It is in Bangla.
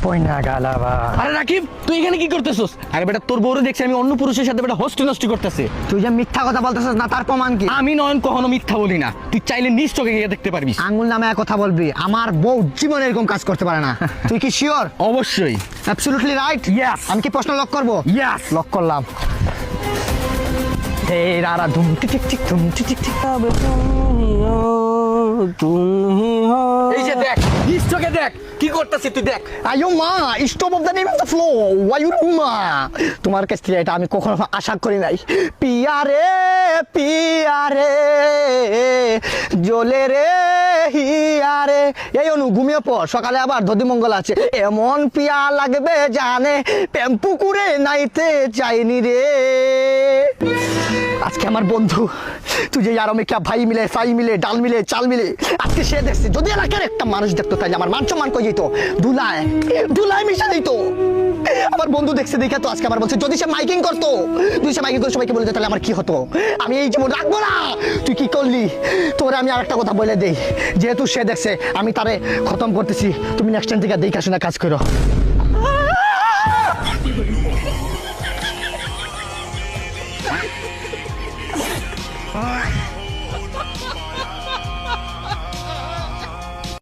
পয়না গালাবা। আরে রাকিব, তুই এখানে কি করতেছস? আরে বেটা, তোর বউরে দেখছি আমি অন্য পুরুষের সাথে বেটা হস্টি নষ্টি করতেছে। তুই যে মিথ্যা কথা বলতেছিস না, তার প্রমাণ কি? আমি নয়ন কখনো মিথ্যা বলি না, তুই চাইলে নিজ চোখে গিয়ে দেখতে পারবি। আঙ্গুল নামে এক কথা বলবি? আমার বউ জীবনে এরকম কাজ করতে পারে না। তুই কি শিওর? অবশ্যই। Absolutely right. Yes. আমি কি প্রশ্ন লক করব? Yes. লক করলাম। হে রারা ধুম টিক টিক টিক ধুম টিক টিক টিক। এই যে দেখ, নিজ চোখে দেখ কি করতেছিস তুই, দেখ। আয়ো মা, stop of the name of the flow. ওয়াই মা, তোমার কাছ থেকে এটা আমি কখনো আশা করি নাই। পিয়ারে পিয়ারে জ্বলে রে হিয়ারে। এই অনু, ঘুমিয়ে পড়, সকালে আবার দধি মঙ্গল আছে। এমন পিয়া লাগবে জানে, প্রেম পুকুরে নাইতে চাইনি রে। আজকে আমার বন্ধু, তুই যে আরো মেকা ভাই মিলে ফাই মিলে ডাল মিলে চাল মিলে, আজকে সে দেখছে যদি এলাকার একটা মানুষ দেখতো তাহলে আমার মান সম্মান কই যেত, ধুলায় ধুলায় মিশা দিত। আমার বন্ধু দেখছে দেখে তো আজকে আমার বলছে যদি সে মাইকিং করতো, যদি সে মাইকিং করে সবাইকে বলে দিত তাহলে আমার কি হতো? আমি এই জীবন রাখবো না। তুই কি করলি? তোরে আমি আরেকটা কথা বলে দেই, যেহেতু সে দেখছে আমি তারে খতম করতেছি, তুমি নেক্সট টাইম থেকে দেখে শুনে কাজ করো। Alright.